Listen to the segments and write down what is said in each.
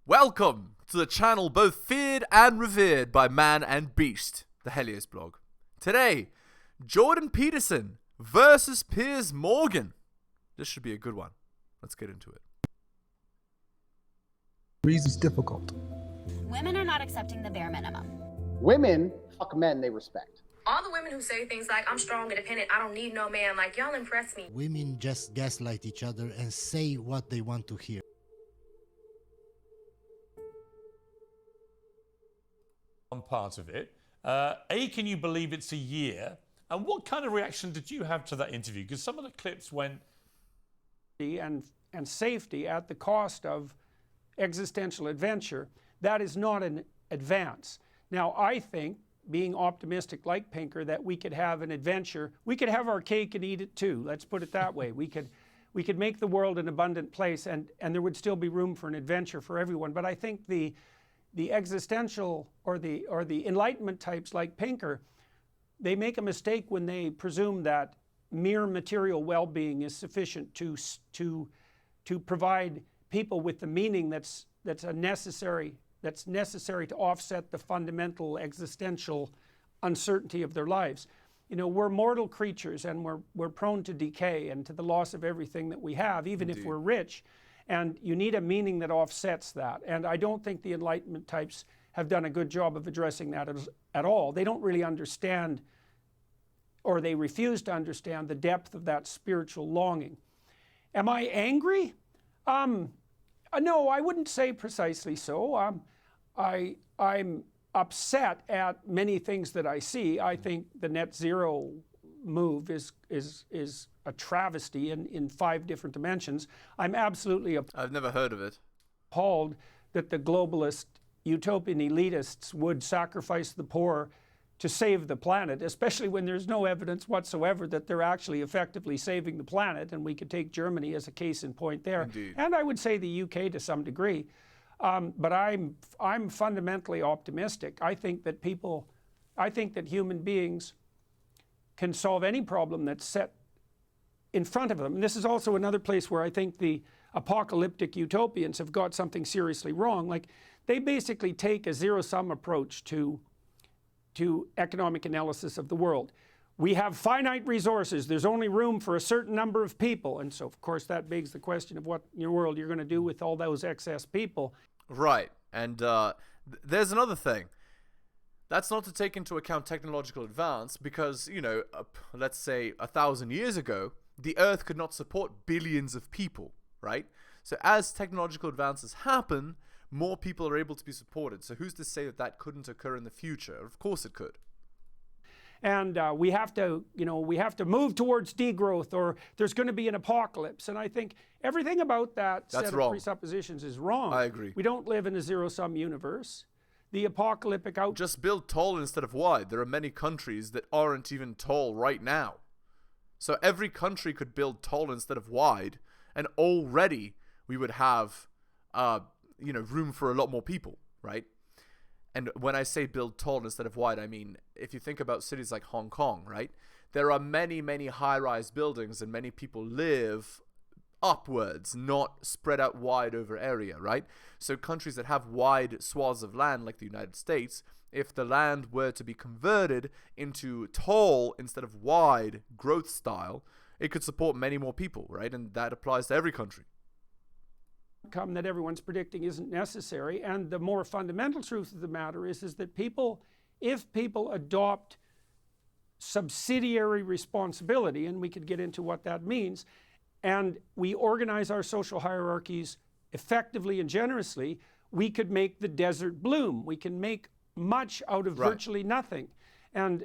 Welcome to the channel both feared and revered by man and beast, the heliosblog. Today, Jordan Peterson versus Piers Morgan. This should be a good one. Let's get into it. Reason's difficult. Women are not accepting the bare minimum. Women fuck men they respect. All the women who say things like, I'm strong, independent, I don't need no man, like, y'all impress me. Women just gaslight each other and say what they want to hear. One part of it. Can you believe it's a year? And what kind of reaction did you have to that interview? Because some of the clips went... And safety at the cost of existential adventure, that is not an advance. Now, I think, being optimistic like Pinker, that we could have an adventure. We could have our cake and eat it too. Let's put it that way. We could make the world an abundant place, and there would still be room for an adventure for everyone. But I think the existential or the enlightenment types like Pinker, they make a mistake when they presume that mere material well-being is sufficient to provide people with the meaning that's necessary to offset the fundamental existential uncertainty of their lives. You know, we're mortal creatures, and we're prone to decay and to the loss of everything that we have, even Indeed. if we're rich. And you need a meaning that offsets that. And I don't think the Enlightenment types have done a good job of addressing that at all. They don't really understand, or they refuse to understand, the depth of that spiritual longing. Am I angry? No, I wouldn't say precisely so. I'm upset at many things that I see. I think the net zero move is a travesty in 5 different dimensions. I'm absolutely I've never heard of it. appalled that the globalist utopian elitists would sacrifice the poor to save the planet, especially when there's no evidence whatsoever that they're actually effectively saving the planet. And we could take Germany as a case in point there. Indeed. And I would say the UK to some degree. But I'm fundamentally optimistic. I think that human beings can solve any problem that's set in front of them. And this is also another place where I think the apocalyptic utopians have got something seriously wrong. Like, they basically take a zero-sum approach to economic analysis of the world. We have finite resources. There's only room for a certain number of people. And so, of course, that begs the question of what in your world you're going to do with all those excess people. Right. And there's another thing. That's not to take into account technological advance because, you know, let's say 1,000 years ago, the Earth could not support billions of people, right? So as technological advances happen, more people are able to be supported. So who's to say that that couldn't occur in the future? Of course it could. And we have to move towards degrowth, or there's going to be an apocalypse. And I think everything about that set of presuppositions is wrong. I agree. We don't live in a zero-sum universe. The apocalyptic Just build tall instead of wide. There are many countries that aren't even tall right now. So every country could build tall instead of wide, and already we would have, room for a lot more people, right? And when I say build tall instead of wide, I mean, if you think about cities like Hong Kong, right? There are many, many high-rise buildings, and many people live upwards, not spread out wide over area, right? So countries that have wide swaths of land, like the United States, if the land were to be converted into tall instead of wide growth style, it could support many more people, right? And that applies to every country. Outcome that everyone's predicting isn't necessary. And the more fundamental truth of the matter is that if people adopt subsidiary responsibility, and we could get into what that means, and we organize our social hierarchies effectively and generously, we could make the desert bloom. We can make much out of virtually nothing. And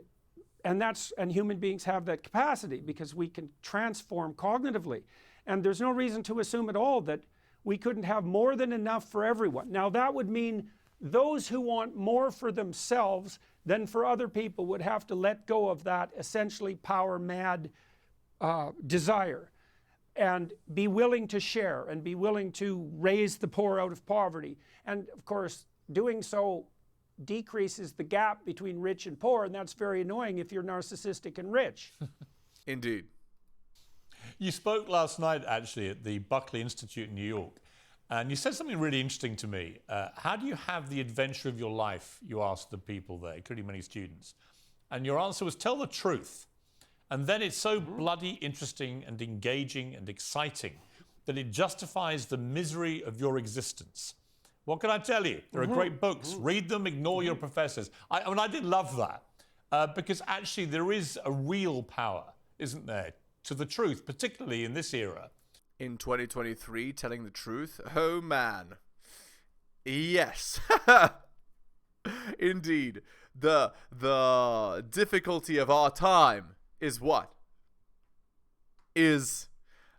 human beings have that capacity because we can transform cognitively. And there's no reason to assume at all that we couldn't have more than enough for everyone. Now, that would mean those who want more for themselves than for other people would have to let go of that essentially power-mad desire, and be willing to share and be willing to raise the poor out of poverty. And of course, doing so decreases the gap between rich and poor, and that's very annoying if you're narcissistic and rich. Indeed. You spoke last night, actually, at the Buckley Institute in New York, And you said something really interesting to me. How do you have the adventure of your life? You asked the people there, including many students. And your answer was, tell the truth. And then it's so bloody interesting and engaging and exciting that it justifies the misery of your existence. What can I tell you? There are great books. Read them, ignore your professors. I did love that because actually there is a real power, isn't there, to the truth, particularly in this era. In 2023, telling the truth? Oh, man. Yes. Indeed. The difficulty of our time is what? Is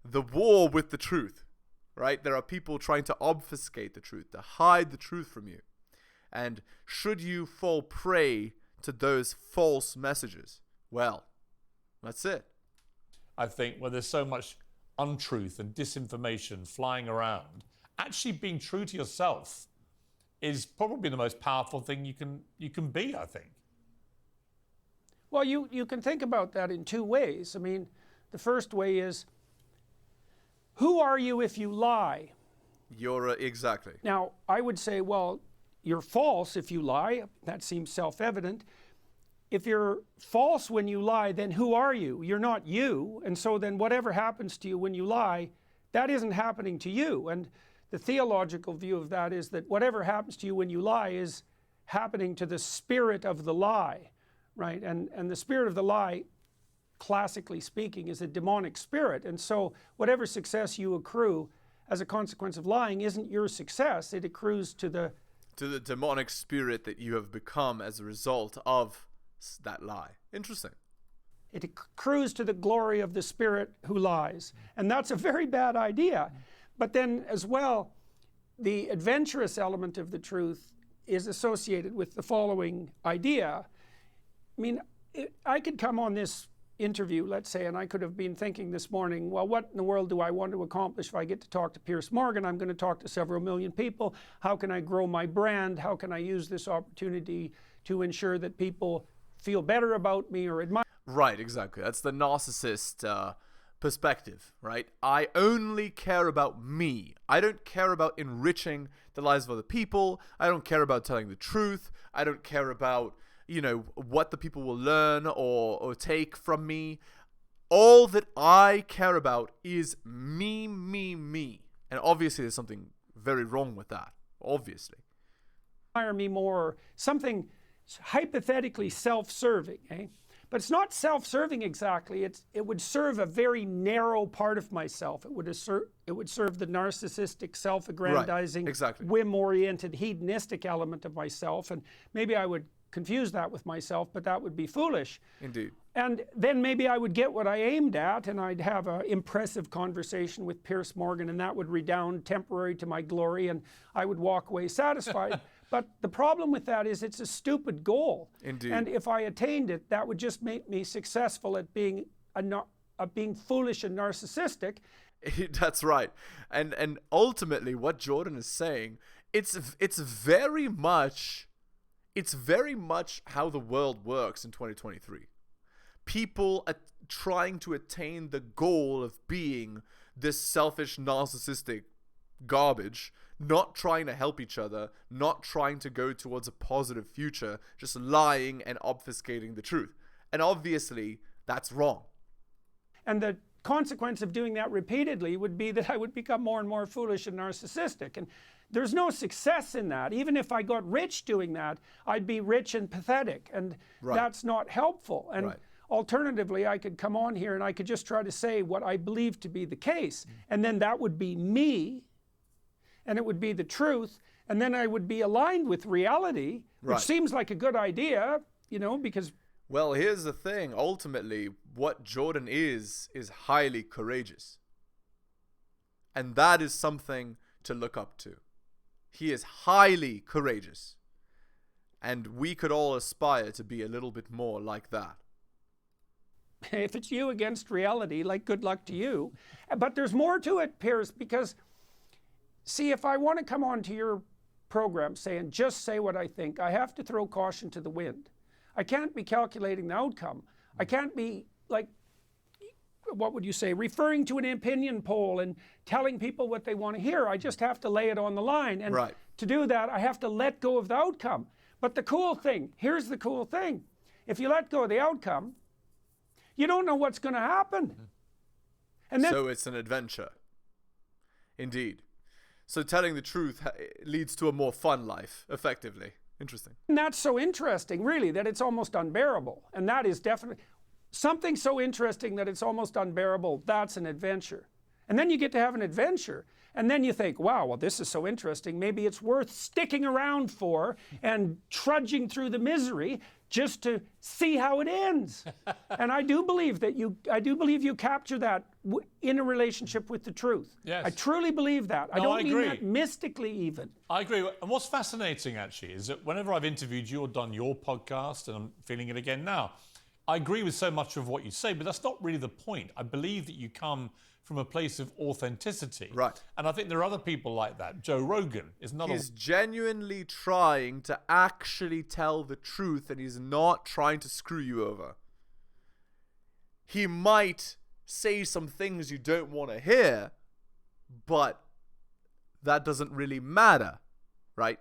the war with the truth, right? There are people trying to obfuscate the truth, to hide the truth from you. And should you fall prey to those false messages? Well, that's it. I think when there's so much untruth and disinformation flying around, actually being true to yourself is probably the most powerful thing you can be, I think. Well, you can think about that in two ways. I mean, the first way is, who are you if you lie? You're exactly. Now, I would say, well, you're false if you lie. That seems self-evident. If you're false when you lie, then who are you? You're not you. And so then whatever happens to you when you lie, that isn't happening to you. And the theological view of that is that whatever happens to you when you lie is happening to the spirit of the lie, right? And the spirit of the lie, classically speaking, is a demonic spirit. And so whatever success you accrue as a consequence of lying isn't your success. It accrues to the demonic spirit that you have become as a result of that lie. Interesting. It accrues to the glory of the spirit who lies. And that's a very bad idea. But then as well, the adventurous element of the truth is associated with the following idea. I mean, I could come on this interview, let's say, and I could have been thinking this morning, well, what in the world do I want to accomplish if I get to talk to Piers Morgan? I'm going to talk to several million people. How can I grow my brand? How can I use this opportunity to ensure that people feel better about me or admire? Right, exactly. That's the narcissist perspective, right? I only care about me. I don't care about enriching the lives of other people. I don't care about telling the truth. I don't care about, you know, what the people will learn or take from me. All that I care about is me, me, me. And obviously there's something very wrong with that, obviously. Admire me more, something hypothetically self-serving, eh? But it's not self-serving exactly. It would serve a very narrow part of myself. It would serve the narcissistic, self-aggrandizing, right, exactly, whim-oriented, hedonistic element of myself. And maybe I would confuse that with myself, but that would be foolish. Indeed. And then maybe I would get what I aimed at, and I'd have an impressive conversation with Piers Morgan, and that would redound temporary to my glory, and I would walk away satisfied. But the problem with that is it's a stupid goal. Indeed. And if I attained it, that would just make me successful at being being foolish and narcissistic. That's right. And ultimately what Jordan is saying, it's very much how the world works in 2023. People are trying to attain the goal of being this selfish, narcissistic garbage, not trying to help each other, not trying to go towards a positive future, just lying and obfuscating the truth. And obviously, that's wrong. And the consequence of doing that repeatedly would be that I would become more and more foolish and narcissistic. And there's no success in that. Even if I got rich doing that, I'd be rich and pathetic. And right, that's not helpful. And right, alternatively, I could come on here and I could just try to say what I believe to be the case. And then that would be me. And it would be the truth, and then I would be aligned with reality, which right, seems like a good idea, you know, because... Well, here's the thing. Ultimately, what Jordan is highly courageous. And that is something to look up to. He is highly courageous. And we could all aspire to be a little bit more like that. If it's you against reality, like, good luck to you. But there's more to it, Piers, because... See, if I want to come on to your program saying, just say what I think, I have to throw caution to the wind. I can't be calculating the outcome. I can't be, like, what would you say, referring to an opinion poll and telling people what they want to hear. I just have to lay it on the line. And Right. to do that, I have to let go of the outcome. But the cool thing, here's the cool thing. If you let go of the outcome, you don't know what's going to happen. And then, So it's an adventure. Indeed. So telling the truth leads to a more fun life, effectively. Interesting. and that's so interesting, really, that it's almost unbearable. And that is definitely something so interesting that it's almost unbearable. That's an adventure. And then you get to have an adventure. And then you think, wow, well, this is so interesting. Maybe it's worth sticking around for and trudging through the misery just to see how it ends. And I do believe that you capture that in a relationship with the truth. Yes. I truly believe that. I No, don't I mean agree. that mystically even. I agree. And what's fascinating, actually, is that whenever I've interviewed you or done your podcast, and I'm feeling it again now, I agree with so much of what you say, but that's not really the point. I believe that you come from a place of authenticity. Right. And I think there are other people like that. Joe Rogan is another He's genuinely trying to actually tell the truth, and he's not trying to screw you over. He might say some things you don't want to hear, but that doesn't really matter, right?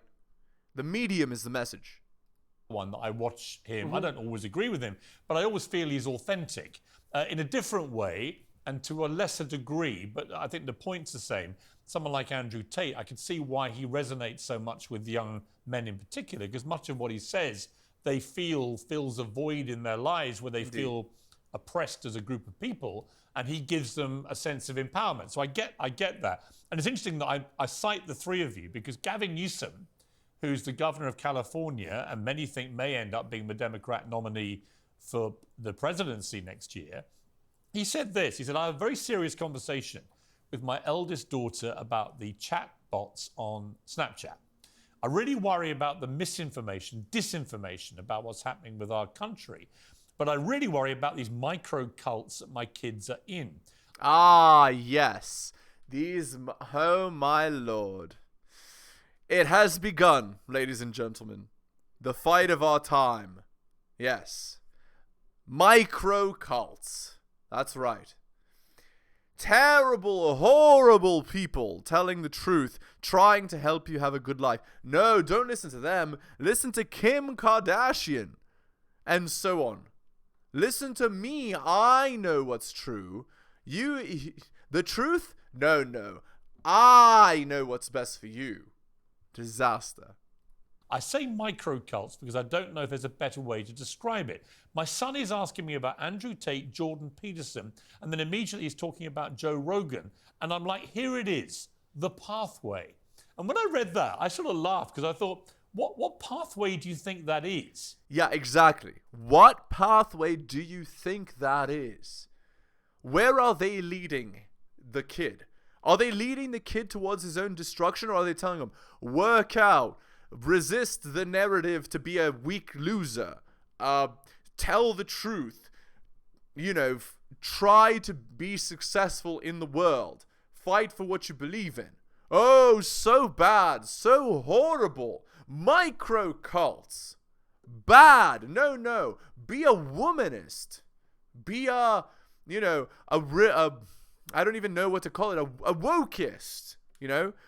The medium is the message. one that I watch him. I don't always agree with him, but I always feel he's authentic in a different way and to a lesser degree. But I think the point's the same. Someone like Andrew Tate, I can see why he resonates so much with young men in particular, because much of what he says, they feel fills a void in their lives where they feel oppressed as a group of people, and he gives them a sense of empowerment. So I get that. And it's interesting that I cite the three of you because Gavin Newsom, who's the governor of California, and many think may end up being the Democrat nominee for the presidency next year, he said this. He said, I have a very serious conversation with my eldest daughter about the chat bots on Snapchat. I really worry about the misinformation, disinformation about what's happening with our country. But I really worry about these micro cults that my kids are in. Ah, yes. Oh my lord. It has begun, ladies and gentlemen. The fight of our time. Yes. Micro cults. That's right. Terrible, horrible people telling the truth, trying to help you have a good life. No, don't listen to them. Listen to Kim Kardashian. And so on. Listen to me. I know what's true. The truth? No. I know what's best for you. Disaster. I say micro cults because I don't know if there's a better way to describe it. My son is asking me about Andrew Tate, Jordan Peterson, and then immediately he's talking about Joe Rogan. And I'm like, here it is, the pathway. And when I read that, I sort of laughed because I thought, what pathway do you think that is? Yeah, exactly. What pathway do you think that is? Where are they leading the kid? Are they leading the kid towards his own destruction, or are they telling him, work out, resist the narrative to be a weak loser, tell the truth, try to be successful in the world, fight for what you believe in? Oh, so bad, so horrible. Micro cults. Bad. No. Be a womanist. Be I don't even know what to call it. A wokeist.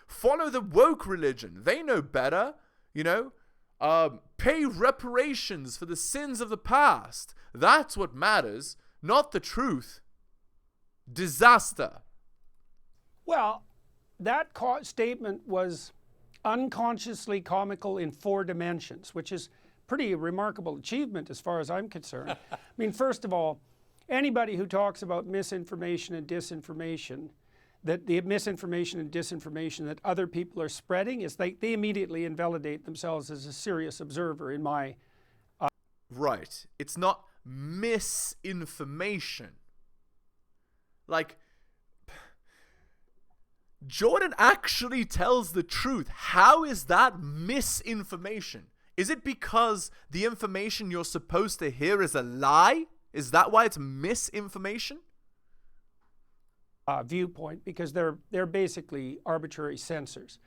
Follow the woke religion. They know better. Pay reparations for the sins of the past. That's what matters, not the truth. Disaster. Well, that statement was unconsciously comical in 4 dimensions, which is pretty remarkable achievement as far as I'm concerned. I mean, first of all, anybody who talks about misinformation and disinformation, that the misinformation and disinformation that other people are spreading, is they immediately invalidate themselves as a serious observer in my... Right. It's not misinformation. Like, Jordan actually tells the truth. How is that misinformation? Is it because the information you're supposed to hear is a lie? Is that why it's misinformation? Viewpoint, because they're basically arbitrary censors.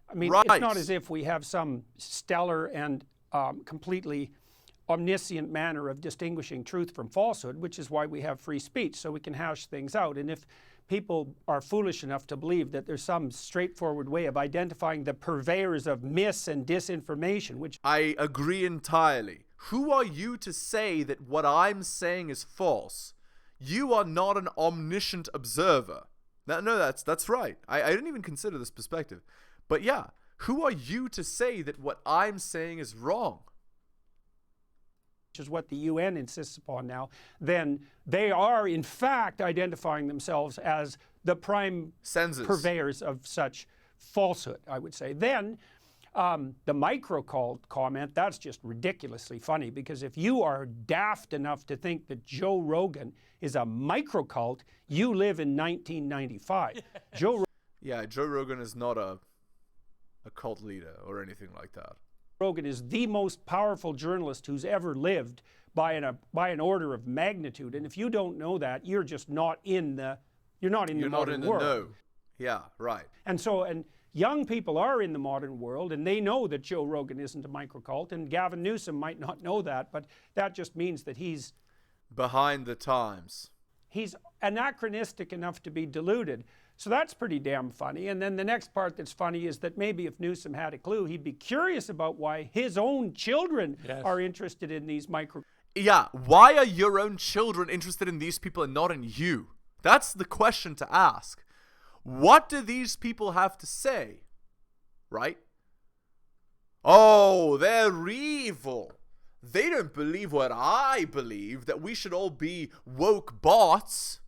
I mean, Right. It's not as if we have some stellar and completely omniscient manner of distinguishing truth from falsehood, which is why we have free speech, so we can hash things out. And if people are foolish enough to believe that there's some straightforward way of identifying the purveyors of mis and disinformation, which I agree entirely. Who are you to say that what I'm saying is false? You are not an omniscient observer. No, that's right. I didn't even consider this perspective. But yeah, who are you to say that what I'm saying is wrong? which is what the UN insists upon now, then they are in fact identifying themselves as the prime purveyors of such falsehood, I would say. Then the micro cult comment, that's just ridiculously funny, because if you are daft enough to think that Joe Rogan is a micro cult, you live in 1995. Joe Rogan is not a cult leader or anything like that. Rogan is the most powerful journalist who's ever lived by an order of magnitude, and if you don't know that, you're just not in the modern world. Know. Yeah, right. And young people are in the modern world, and they know that Joe Rogan isn't a microcult, and Gavin Newsom might not know that, but that just means that he's behind the times. He's anachronistic enough to be deluded. So that's pretty damn funny. And then the next part that's funny is that maybe if Newsom had a clue, he'd be curious about why his own children are interested in these micro... Yeah, why are your own children interested in these people and not in you? That's the question to ask. What do these people have to say? Right? Oh, they're evil. They don't believe what I believe, that we should all be woke bots.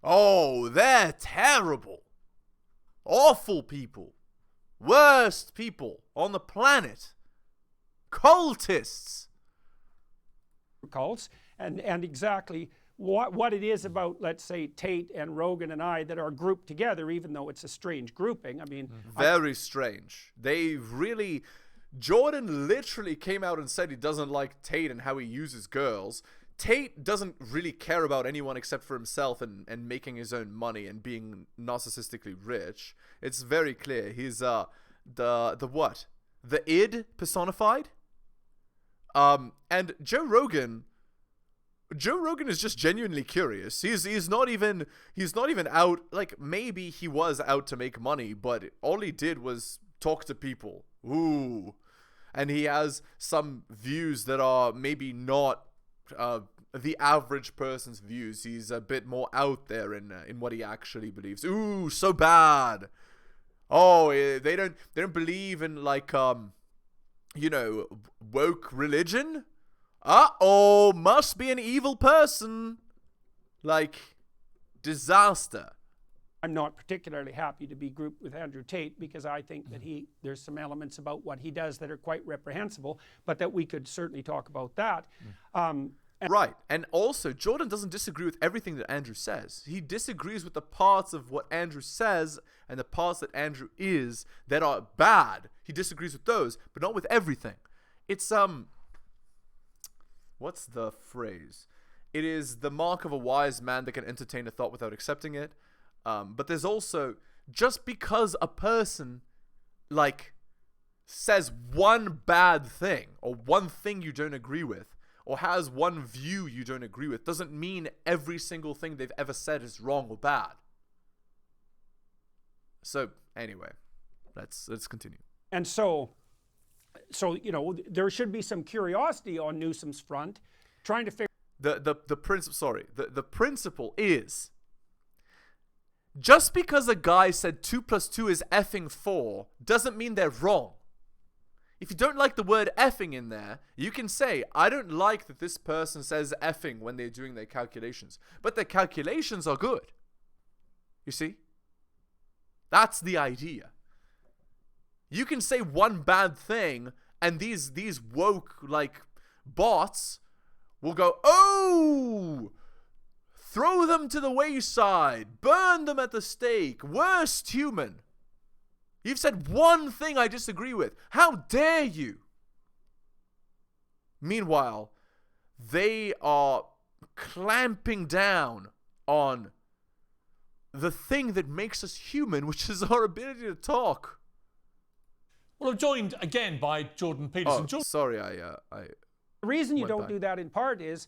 Oh, they're terrible. Awful people. Worst people on the planet. Cultists. Cults, and exactly what it is about, let's say, Tate and Rogan and I that are grouped together, even though it's a strange grouping. I mean... Very strange. They really... Jordan literally came out and said he doesn't like Tate and how he uses girls. Tate doesn't really care about anyone except for himself and making his own money and being narcissistically rich. It's very clear. He's the what? The id personified? And Joe Rogan is just genuinely curious. He's not even out, like, maybe he was out to make money, but all he did was talk to people. Ooh. And he has some views that are maybe not the average person's views. He's a bit more out there in what he actually believes. Ooh, so bad. Oh, they don't believe in, like, woke religion? Uh-oh, must be an evil person. Like, disaster. I'm not particularly happy to be grouped with Andrew Tate, because I think that there's some elements about what he does that are quite reprehensible, but that we could certainly talk about that. Right, and also, Jordan doesn't disagree with everything that Andrew says. He disagrees with the parts of what Andrew says and the parts that Andrew is that are bad. He disagrees with those, but not with everything. It's, what's the phrase? It is the mark of a wise man that can entertain a thought without accepting it. But there's also, just because a person, like, says one bad thing, or one thing you don't agree with, or has one view you don't agree with, doesn't mean every single thing they've ever said is wrong or bad. So, anyway, let's continue. And so, there should be some curiosity on Newsom's front, trying to figure... The principle is... Just because a guy said 2 + 2 is effing 4 doesn't mean they're wrong. If you don't like the word effing in there, you can say, I don't like that this person says effing when they're doing their calculations. But their calculations are good. You see? That's the idea. You can say one bad thing, and these woke, like, bots will go, oh! Throw them to the wayside. Burn them at the stake. Worst human. You've said one thing I disagree with. How dare you? Meanwhile, they are clamping down on the thing that makes us human, which is our ability to talk. Well, I'm joined again by Jordan Peterson. Oh, sorry, The reason you went don't back. do that in part is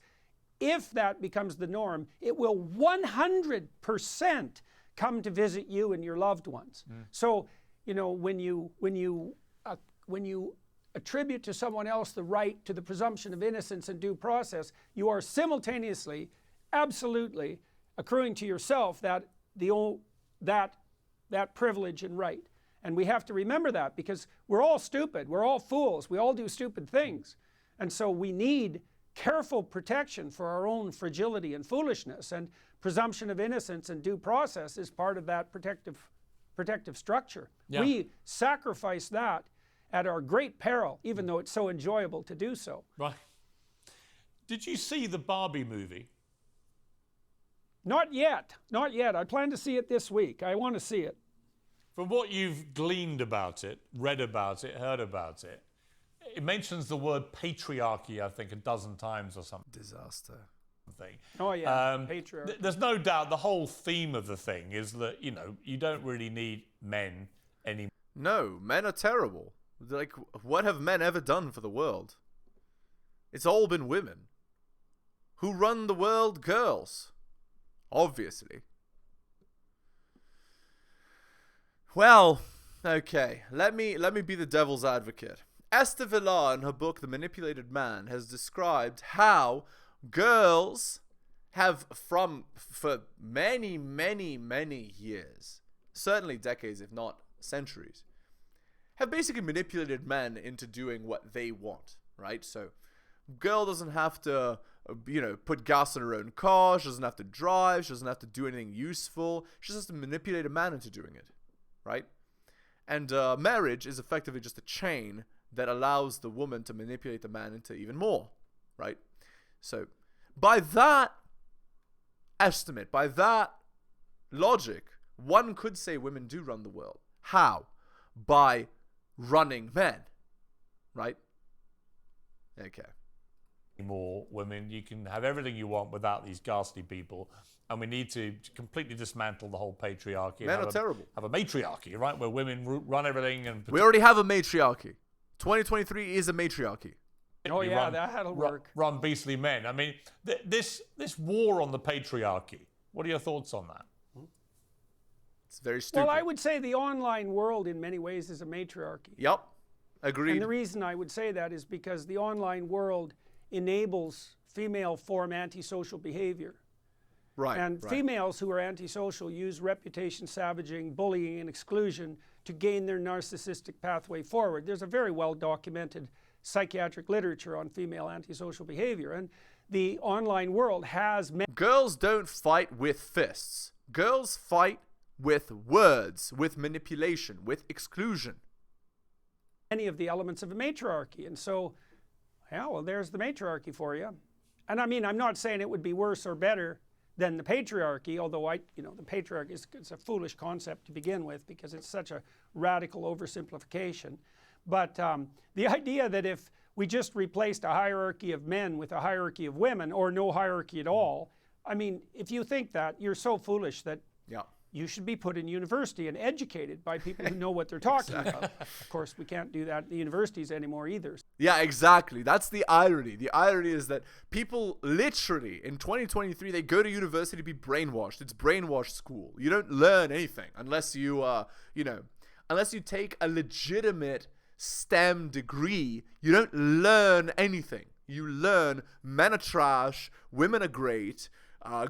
if that becomes the norm, it will 100% come to visit you and your loved ones. So, you know, when you attribute to someone else the right to the presumption of innocence and due process, you are simultaneously, absolutely accruing to yourself that privilege and right. And we have to remember that because we're all stupid, we're all fools, we all do stupid things. And so we need careful protection for our own fragility and foolishness, and presumption of innocence and due process is part of that protective structure. Yeah. We sacrifice that at our great peril, even though it's so enjoyable to do so. Right. Did you see the Barbie movie? Not yet, not yet. I plan to see it this week. I want to see it. From what you've gleaned about it, read about it, heard about it, it mentions the word patriarchy, I think, a dozen times or something. Disaster. Oh yeah, patriarchy. There's no doubt the whole theme of the thing is that, you know, you don't really need men anymore. No, men are terrible. Like, what have men ever done for the world? It's all been women. Who run the world? Girls. Obviously. Well, okay. Let me be the devil's advocate. Esther Villar, in her book The Manipulated Man, has described how girls have, for many, many, many years, certainly decades, if not centuries, have basically manipulated men into doing what they want, right? So, girl doesn't have to, you know, put gas in her own car, she doesn't have to drive, she doesn't have to do anything useful, she just has to manipulate a man into doing it, right? And marriage is effectively just a chain that allows the woman to manipulate the man into even more, right? So, by that estimate, by that logic, one could say women do run the world. How? By running men, right? Okay. More women. You can have everything you want without these ghastly people. And we need to completely dismantle the whole patriarchy. Men are terrible. Have a matriarchy, right? Where women run everything. And we already have a matriarchy. 2023 is a matriarchy. Oh yeah, that'll work. Run beastly men. I mean, this war on the patriarchy. What are your thoughts on that? It's very stupid. Well, I would say the online world in many ways is a matriarchy. Yep. Agreed. And the reason I would say that is because the online world enables female form antisocial behavior. Right. And females who are antisocial use reputation savaging, bullying, and exclusion to gain their narcissistic pathway forward. There's a very well documented psychiatric literature on female antisocial behavior, and the online world has Girls don't fight with fists. Girls fight with words, with manipulation, with exclusion. Many of the elements of a matriarchy, and so, yeah, well, there's the matriarchy for you. And I mean, I'm not saying it would be worse or better than the patriarchy, although the patriarchy it's a foolish concept to begin with because it's such a radical oversimplification. But the idea that if we just replaced a hierarchy of men with a hierarchy of women, or no hierarchy at all, I mean, if you think that, you're so foolish that you should be put in university and educated by people who know what they're talking about. Of course, we can't do that in the universities anymore either. Yeah, exactly. That's the irony. The irony is that people literally, in 2023, they go to university to be brainwashed. It's brainwash school. You don't learn anything unless you, unless you take a legitimate STEM degree. You don't learn anything. You learn men are trash, women are great,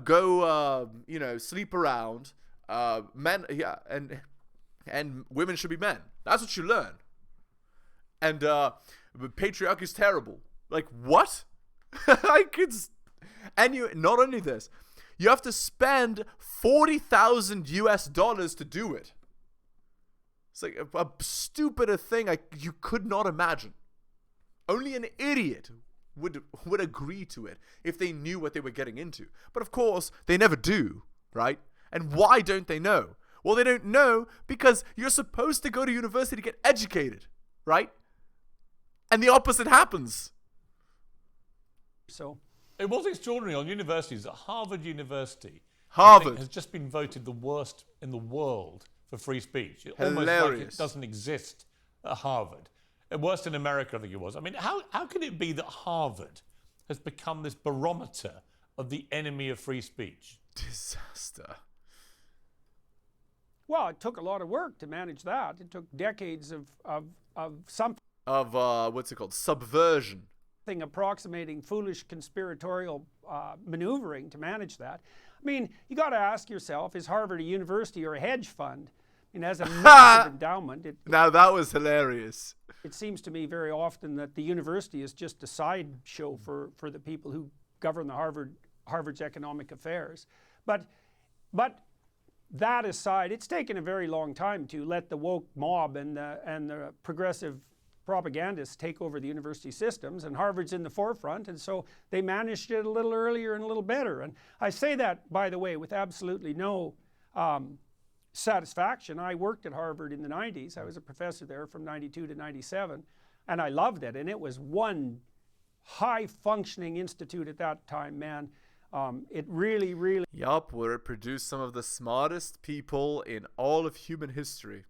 go, sleep around. Men, and women should be men. That's what you learn. And patriarchy is terrible. Like, what? Not only this, you have to spend $40,000 US to do it. It's like a stupider thing you could not imagine. Only an idiot would agree to it if they knew what they were getting into. But of course, they never do, right? And why don't they know? Well, they don't know because you're supposed to go to university to get educated, right? And the opposite happens. So it was extraordinary on universities that Harvard University has just been voted the worst in the world for free speech. Almost like it doesn't exist at Harvard. Worst in America, I think it was. I mean, how can it be that Harvard has become this barometer of the enemy of free speech? Disaster. Well, it took a lot of work to manage that. It took decades of something What's it called? Subversion. approximating foolish conspiratorial maneuvering to manage that. I mean, you got to ask yourself, is Harvard a university or a hedge fund? I mean, as a massive endowment, Now that was hilarious. it seems to me very often that the university is just a sideshow for the people who govern the Harvard's economic affairs. But that aside, it's taken a very long time to let the woke mob and the progressive propagandists take over the university systems, and Harvard's in the forefront, and so they managed it a little earlier and a little better. And I say that, by the way, with absolutely no satisfaction. I worked at Harvard in the 90s. I was a professor there from 92 to 97, and I loved it. And it was one high-functioning institute at that time, man. It really, really... Yup, where it produced some of the smartest people in all of human history.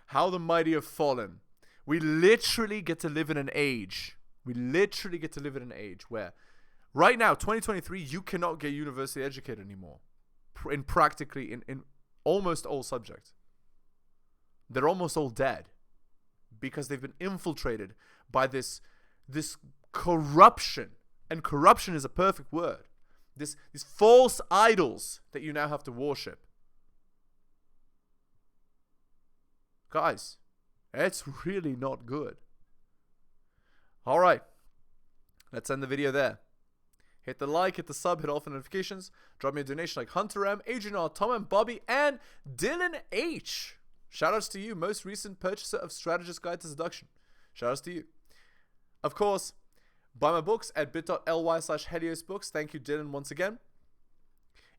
How the mighty have fallen. We literally get to live in an age. Where right now, 2023, you cannot get university educated anymore. In almost all subjects. They're almost all dead because they've been infiltrated by this corruption, and corruption is a perfect word. These false idols that you now have to worship. Guys, it's really not good. All right, let's end the video there. Hit the like, hit the sub, hit all the notifications. Drop me a donation like Hunter M, Adrian R, Tom M, Bobby, and Dylan H. Shoutouts to you, most recent purchaser of Strategist Guide to Seduction. Shoutouts to you. Of course, buy my books at bit.ly/heliosbooks. Thank you, Dylan, once again.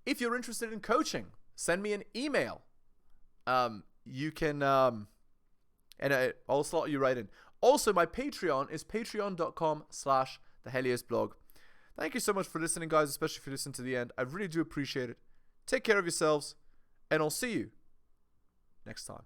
If you're interested in coaching, send me an email. You can, I'll slot you right in. Also, my Patreon is patreon.com/theheliosblog. Thank you so much for listening, guys, especially if you listen to the end. I really do appreciate it. Take care of yourselves, and I'll see you next time.